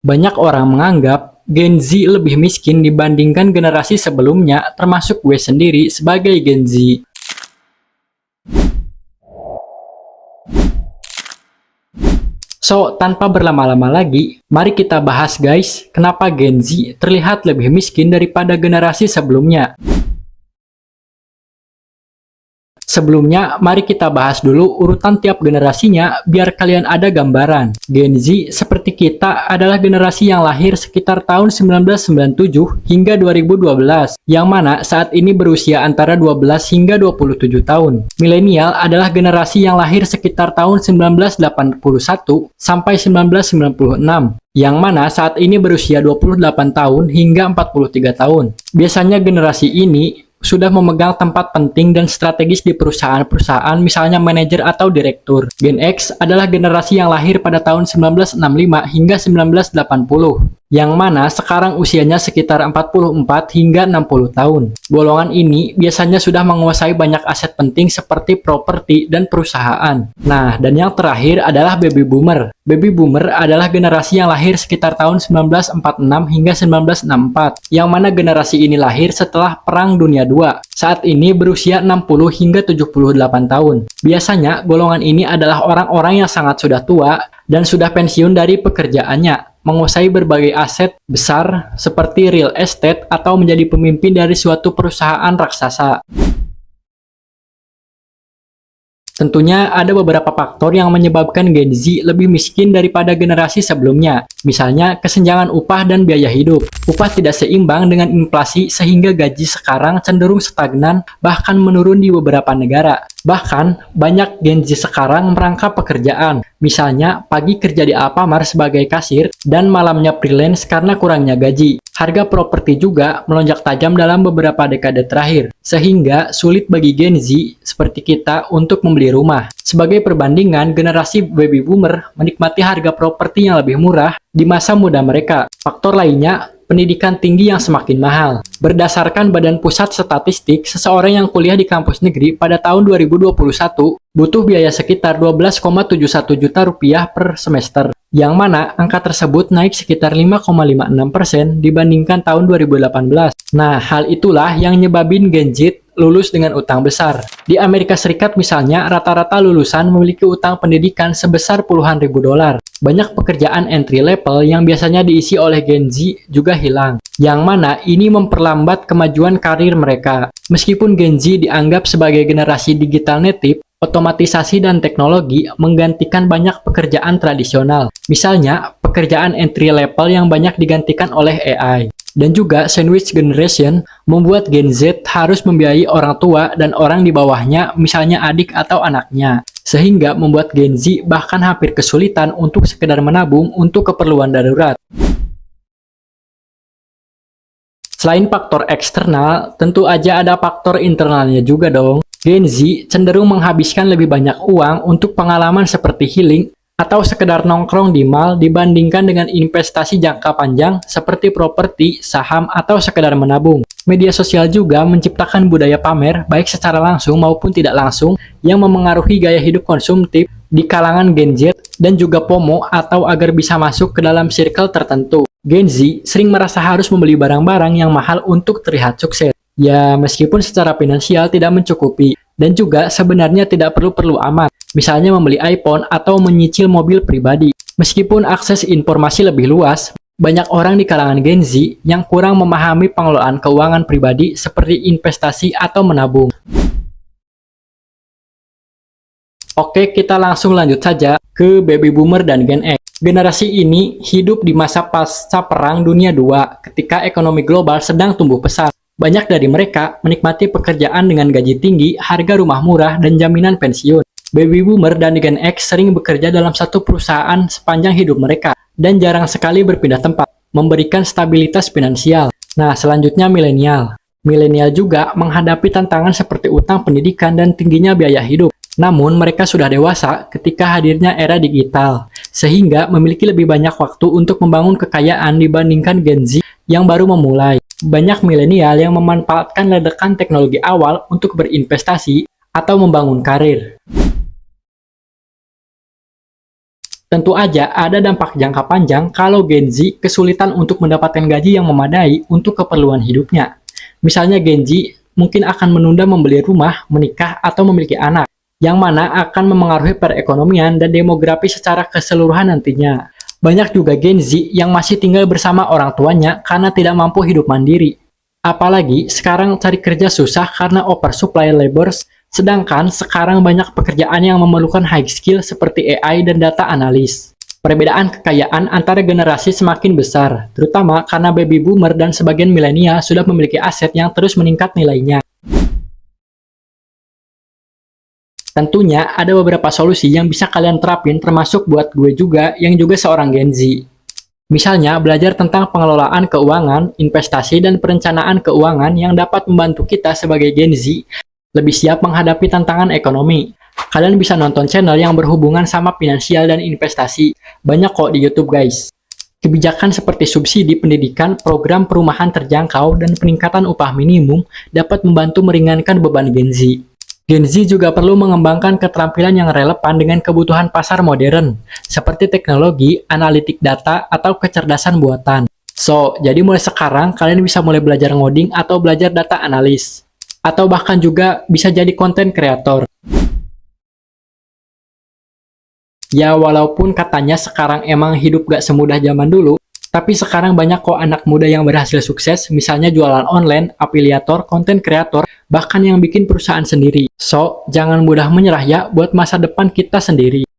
Banyak orang menganggap Gen Z lebih miskin dibandingkan generasi sebelumnya, termasuk gue sendiri sebagai Gen Z. So, tanpa berlama-lama lagi, mari kita bahas guys, kenapa Gen Z terlihat lebih miskin daripada generasi sebelumnya. Sebelumnya, mari kita bahas dulu urutan tiap generasinya biar kalian ada gambaran. Gen Z seperti kita adalah generasi yang lahir sekitar tahun 1997 hingga 2012, yang mana saat ini berusia antara 12 hingga 27 tahun. Milenial adalah generasi yang lahir sekitar tahun 1981 sampai 1996, yang mana saat ini berusia 28 tahun hingga 43 tahun. Biasanya generasi ini sudah memegang tempat penting dan strategis di perusahaan-perusahaan, misalnya manajer atau direktur. Gen X adalah generasi yang lahir pada tahun 1965 hingga 1980, yang mana sekarang usianya sekitar 44 hingga 60 tahun. Golongan ini biasanya sudah menguasai banyak aset penting seperti properti dan perusahaan. Nah, dan yang terakhir adalah Baby Boomer. Baby Boomer adalah generasi yang lahir sekitar tahun 1946 hingga 1964, yang mana generasi ini lahir setelah Perang Dunia II. Saat ini berusia 60 hingga 78 tahun. Biasanya golongan ini adalah orang-orang yang sangat sudah tua dan sudah pensiun dari pekerjaannya, menguasai berbagai aset besar seperti real estate atau menjadi pemimpin dari suatu perusahaan raksasa. Tentunya ada beberapa faktor yang menyebabkan Gen Z lebih miskin daripada generasi sebelumnya. Misalnya, kesenjangan upah dan biaya hidup. Upah tidak seimbang dengan inflasi sehingga gaji sekarang cenderung stagnan, bahkan menurun di beberapa negara. Bahkan, banyak Gen Z sekarang merangkap pekerjaan. Misalnya, pagi kerja di Alfamart sebagai kasir dan malamnya freelance karena kurangnya gaji. Harga properti juga melonjak tajam dalam beberapa dekade terakhir, sehingga sulit bagi Gen Z seperti kita untuk membeli rumah. Sebagai perbandingan, generasi Baby Boomer menikmati harga properti yang lebih murah di masa muda mereka. Faktor lainnya, pendidikan tinggi yang semakin mahal. Berdasarkan Badan Pusat Statistik, seseorang yang kuliah di kampus negeri pada tahun 2021 butuh biaya sekitar 12,71 juta rupiah per semester, yang mana angka tersebut naik sekitar 5,56% dibandingkan tahun 2018. Nah, hal itulah yang nyebabin Gen Z lulus dengan utang besar. Di Amerika Serikat misalnya, rata-rata lulusan memiliki utang pendidikan sebesar puluhan ribu dolar. Banyak pekerjaan entry level yang biasanya diisi oleh Gen Z juga hilang, yang mana ini memperlambat kemajuan karir mereka. Meskipun Gen Z dianggap sebagai generasi digital native, otomatisasi dan teknologi menggantikan banyak pekerjaan tradisional. Misalnya, pekerjaan entry level yang banyak digantikan oleh AI. Dan juga sandwich generation membuat Gen Z harus membiayai orang tua dan orang di bawahnya, misalnya adik atau anaknya. Sehingga membuat Gen Z bahkan hampir kesulitan untuk sekedar menabung untuk keperluan darurat. Selain faktor eksternal, tentu aja ada faktor internalnya juga dong. Gen Z cenderung menghabiskan lebih banyak uang untuk pengalaman seperti healing atau sekedar nongkrong di mall dibandingkan dengan investasi jangka panjang seperti properti, saham, atau sekedar menabung. Media sosial juga menciptakan budaya pamer baik secara langsung maupun tidak langsung yang memengaruhi gaya hidup konsumtif di kalangan Gen Z dan juga FOMO atau agar bisa masuk ke dalam circle tertentu. Gen Z sering merasa harus membeli barang-barang yang mahal untuk terlihat sukses. Ya, meskipun secara finansial tidak mencukupi, dan juga sebenarnya tidak perlu-perlu amat, misalnya membeli iPhone atau menyicil mobil pribadi. Meskipun akses informasi lebih luas, banyak orang di kalangan Gen Z yang kurang memahami pengelolaan keuangan pribadi seperti investasi atau menabung. Oke, kita langsung lanjut saja ke Baby Boomer dan Gen X. Generasi ini hidup di masa pasca Perang Dunia II ketika ekonomi global sedang tumbuh pesat. Banyak dari mereka menikmati pekerjaan dengan gaji tinggi, harga rumah murah, dan jaminan pensiun. Baby Boomer dan Gen X sering bekerja dalam satu perusahaan sepanjang hidup mereka, dan jarang sekali berpindah tempat, memberikan stabilitas finansial. Nah, selanjutnya milenial. Milenial juga menghadapi tantangan seperti utang pendidikan dan tingginya biaya hidup. Namun, mereka sudah dewasa ketika hadirnya era digital, sehingga memiliki lebih banyak waktu untuk membangun kekayaan dibandingkan Gen Z yang baru memulai. Banyak milenial yang memanfaatkan ledakan teknologi awal untuk berinvestasi atau membangun karir. Tentu aja ada dampak jangka panjang kalau Gen Z kesulitan untuk mendapatkan gaji yang memadai untuk keperluan hidupnya. Misalnya Gen Z mungkin akan menunda membeli rumah, menikah, atau memiliki anak, yang mana akan memengaruhi perekonomian dan demografi secara keseluruhan nantinya. Banyak juga Gen Z yang masih tinggal bersama orang tuanya karena tidak mampu hidup mandiri. Apalagi sekarang cari kerja susah karena oversupply labor, sedangkan sekarang banyak pekerjaan yang memerlukan high skill seperti AI dan data analis. Perbedaan kekayaan antara generasi semakin besar, terutama karena baby boomer dan sebagian milenial sudah memiliki aset yang terus meningkat nilainya. Tentunya ada beberapa solusi yang bisa kalian terapin termasuk buat gue juga yang juga seorang Gen Z. Misalnya, belajar tentang pengelolaan keuangan, investasi, dan perencanaan keuangan yang dapat membantu kita sebagai Gen Z lebih siap menghadapi tantangan ekonomi. Kalian bisa nonton channel yang berhubungan sama finansial dan investasi. Banyak kok di YouTube, guys. Kebijakan seperti subsidi pendidikan, program perumahan terjangkau, dan peningkatan upah minimum dapat membantu meringankan beban Gen Z. Gen Z juga perlu mengembangkan keterampilan yang relevan dengan kebutuhan pasar modern, seperti teknologi, analitik data, atau kecerdasan buatan. So, jadi mulai sekarang kalian bisa mulai belajar ngoding atau belajar data analis. Atau bahkan juga bisa jadi konten kreator. Ya, walaupun katanya sekarang emang hidup gak semudah zaman dulu, tapi sekarang banyak kok anak muda yang berhasil sukses, misalnya jualan online, afiliator, konten kreator, bahkan yang bikin perusahaan sendiri. So, jangan mudah menyerah ya buat masa depan kita sendiri.